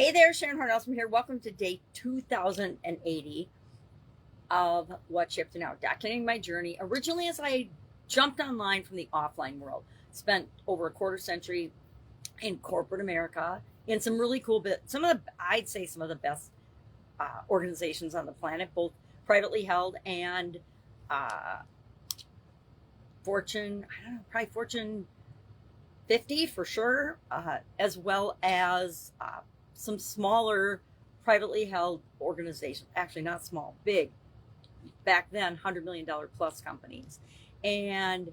Hey there, Sharon Horne-Ellstrom here. Welcome to day 2080 of What Shipped and Out, documenting my journey. Originally, as I jumped online from the offline world, spent over a quarter century in corporate America in some really cool I'd say some of the best organizations on the planet, both privately held and uh, I don't know, probably Fortune 50 for sure, as well as some smaller privately held organizations. Actually, not small, big. Back then, $100 million plus companies. And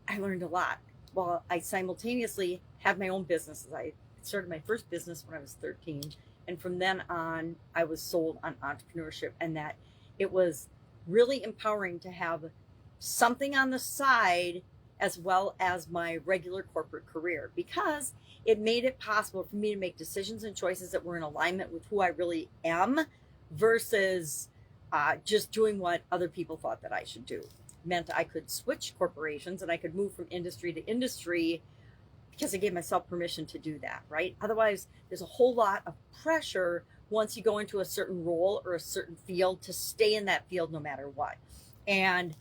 I learned a lot. Well, I simultaneously had my own businesses. I started my first business when I was 13. And from then on, I was sold on entrepreneurship and that it was really empowering to have something on the side as well as my regular corporate career because it made it possible for me to make decisions and choices that were in alignment with who I really am versus just doing what other people thought that I should do. It meant I could switch corporations and I could move from industry to industry because I gave myself permission to do that, right? Otherwise, there's a whole lot of pressure once you go into a certain role or a certain field to stay in that field no matter what. And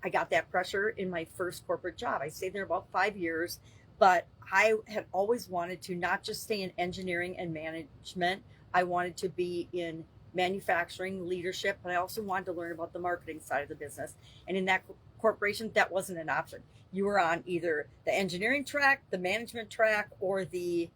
I got that pressure in my first corporate job. I stayed there about 5 years, but I had always wanted to not just stay in engineering and management. I wanted to be in manufacturing leadership, but I also wanted to learn about the marketing side of the business. And in that corporation, that wasn't an option. You were on either the engineering track, the management track, or the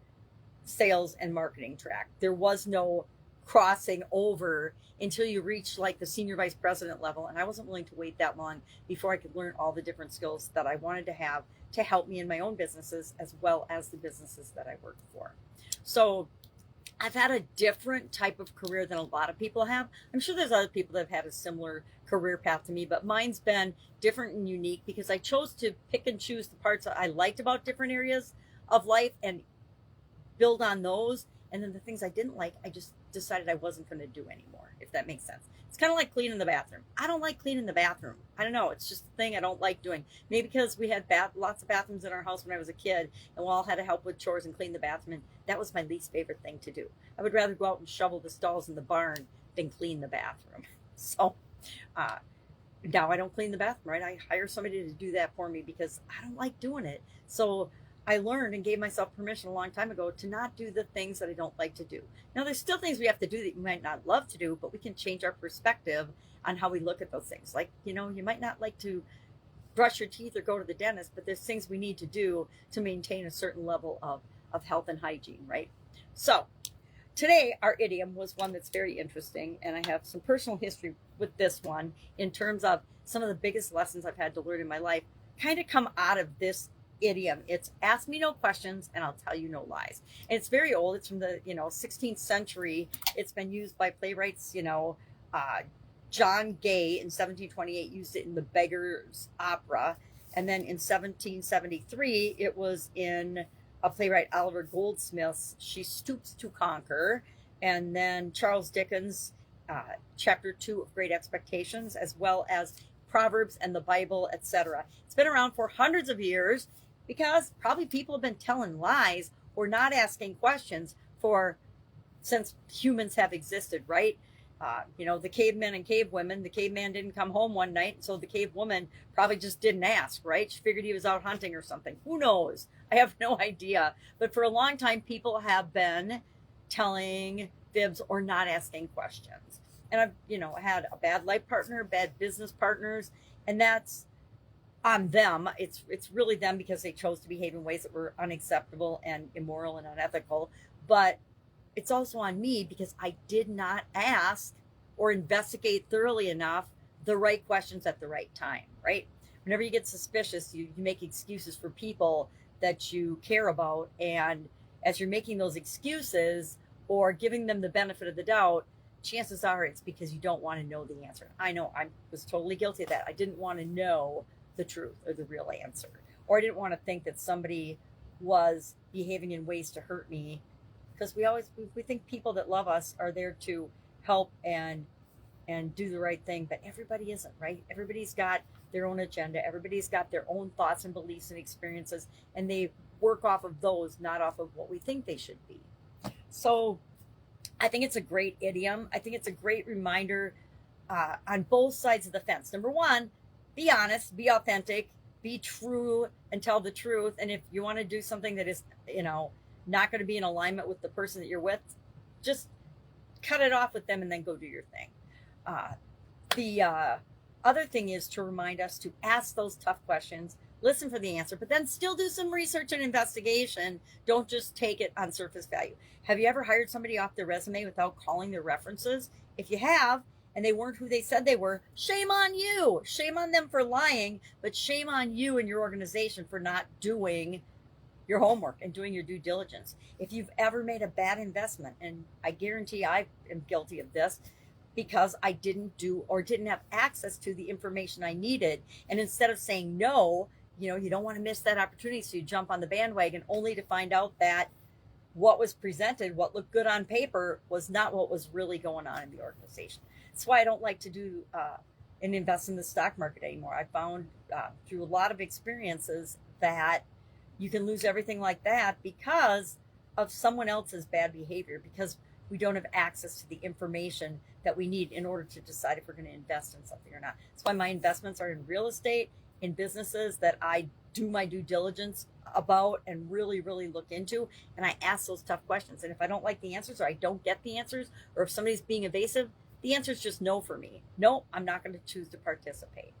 sales and marketing track. There was no crossing over until you reached like the senior vice president level. And I wasn't willing to wait that long before I could learn all the different skills that I wanted to have to help me in my own businesses as well as the businesses that I worked for. So I've had a different type of career than a lot of people have. I'm sure there's other people that have had a similar career path to me, but mine's been different and unique because I chose to pick and choose the parts that I liked about different areas of life and build on those. And then the things I didn't like, I just decided I wasn't going to do anymore, if that makes sense. It's kind of like cleaning the bathroom. I don't like cleaning the bathroom. I don't know. It's just a thing I don't like doing. Maybe because we had lots of bathrooms in our house when I was a kid, and we all had to help with chores and clean the bathroom. And that was my least favorite thing to do. I would rather go out and shovel the stalls in the barn than clean the bathroom. So now I don't clean the bathroom, right? I hire somebody to do that for me because I don't like doing it. So I learned and gave myself permission a long time ago to not do the things that I don't like to do. Now, there's still things we have to do that you might not love to do, but we can change our perspective on how we look at those things. Like, you might not like to brush your teeth or go to the dentist, but there's things we need to do to maintain a certain level of health and hygiene, right? So today, our idiom was one that's very interesting, and I have some personal history with this one in terms of some of the biggest lessons I've had to learn in my life kind of come out of this idiom. It's ask me no questions and I'll tell you no lies. And it's very old. It's from the 16th century. It's been used by playwrights. John Gay in 1728 used it in the Beggar's Opera, and then in 1773 it was in a playwright Oliver Goldsmith's She Stoops to Conquer, and then Charles Dickens' chapter 2 of Great Expectations, as well as Proverbs and the Bible, etc. It's been around for hundreds of years because probably people have been telling lies or not asking questions since humans have existed, right? The cavemen and cavewomen, the caveman didn't come home one night, so the cave woman probably just didn't ask, right? She figured he was out hunting or something. Who knows? I have no idea. But for a long time, people have been telling fibs or not asking questions. And I've, had a bad life partner, bad business partners, and that's on them. It's really them because they chose to behave in ways that were unacceptable and immoral and unethical. But it's also on me because I did not ask or investigate thoroughly enough the right questions at the right time, right? Whenever you get suspicious, you make excuses for people that you care about. And as you're making those excuses or giving them the benefit of the doubt, chances are it's because you don't want to know the answer. I know I was totally guilty of that. I didn't want to know the truth or the real answer. Or I didn't want to think that somebody was behaving in ways to hurt me, because we think people that love us are there to help and do the right thing, but everybody isn't, right? Everybody's got their own agenda. Everybody's got their own thoughts and beliefs and experiences, and they work off of those, not off of what we think they should be. So I think it's a great idiom. I think it's a great reminder on both sides of the fence. Number one, be honest, be authentic, be true, and tell the truth. And if you want to do something that is, not going to be in alignment with the person that you're with, just cut it off with them and then go do your thing. The other thing is to remind us to ask those tough questions, listen for the answer, but then still do some research and investigation. Don't just take it on surface value. Have you ever hired somebody off their resume without calling their references? If you have, and they weren't who they said they were, shame on you. Shame on them for lying, but shame on you and your organization for not doing your homework and doing your due diligence. If you've ever made a bad investment, and I guarantee I am guilty of this, because I didn't do or didn't have access to the information I needed. And instead of saying no, you don't want to miss that opportunity. So you jump on the bandwagon only to find out that what was presented, what looked good on paper, was not what was really going on in the organization. That's why I don't like to do and invest in the stock market anymore. I found through a lot of experiences that you can lose everything like that because of someone else's bad behavior, because we don't have access to the information that we need in order to decide if we're going to invest in something or not. That's why my investments are in real estate, in businesses that I do my due diligence about and really, really look into. And I ask those tough questions. And if I don't like the answers, or I don't get the answers, or if somebody's being evasive, the answer is just no for me. No, I'm not going to choose to participate.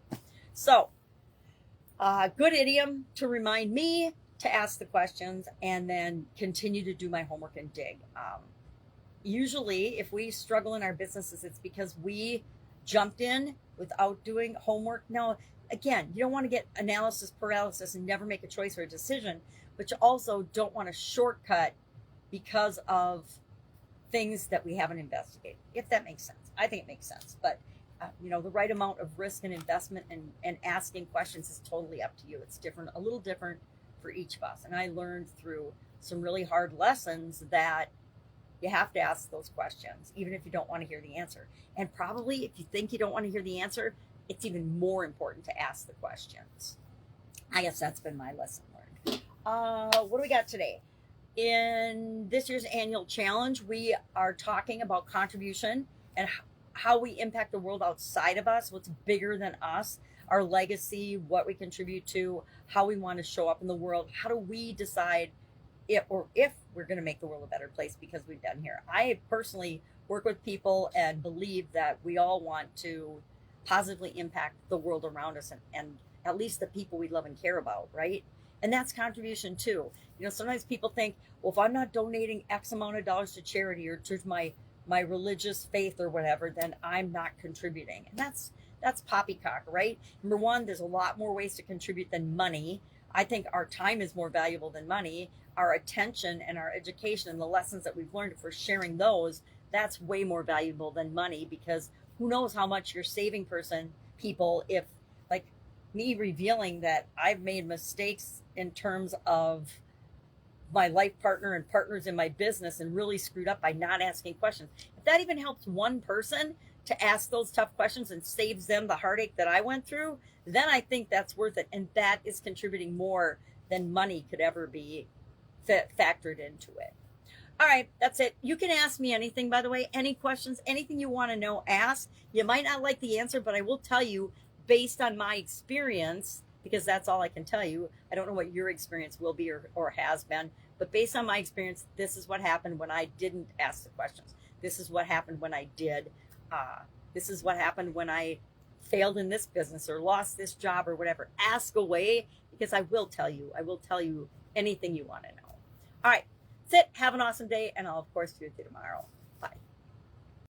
So, good idiom to remind me to ask the questions and then continue to do my homework and dig. Usually, if we struggle in our businesses, it's because we jumped in without doing homework. Now, again, you don't want to get analysis paralysis and never make a choice or a decision, but you also don't want to shortcut because of things that we haven't investigated, if that makes sense. I think it makes sense. But, the right amount of risk and investment and asking questions is totally up to you. It's different, a little different for each of us. And I learned through some really hard lessons that you have to ask those questions, even if you don't want to hear the answer. And probably if you think you don't want to hear the answer, it's even more important to ask the questions. I guess that's been my lesson learned. What do we got today? In this year's annual challenge, we are talking about contribution and how we impact the world outside of us, what's bigger than us, our legacy, what we contribute to, how we want to show up in the world. How do we decide if we're going to make the world a better place because we've done here? I personally work with people and believe that we all want to positively impact the world around us and at least the people we love and care about, right? And that's contribution too. Sometimes people think, well, if I'm not donating X amount of dollars to charity or to my religious faith or whatever, then I'm not contributing. And that's poppycock, right? Number one, there's a lot more ways to contribute than money. I think our time is more valuable than money. Our attention and our education and the lessons that we've learned, if we're sharing those, that's way more valuable than money, because who knows how much you're saving people if, like me revealing that I've made mistakes in terms of my life partner and partners in my business and really screwed up by not asking questions. If that even helps one person to ask those tough questions and saves them the heartache that I went through, then I think that's worth it. And that is contributing more than money could ever be factored into it. All right, that's it. You can ask me anything, by the way, any questions, anything you want to know, ask. You might not like the answer, but I will tell you based on my experience, because that's all I can tell you. I don't know what your experience will be or has been, but based on my experience, this is what happened when I didn't ask the questions. This is what happened when I did. This is what happened when I failed in this business or lost this job or whatever. Ask away, because I will tell you. I will tell you anything you want to know. All right, that's it. Have an awesome day, and I'll, of course, be with you tomorrow. Bye.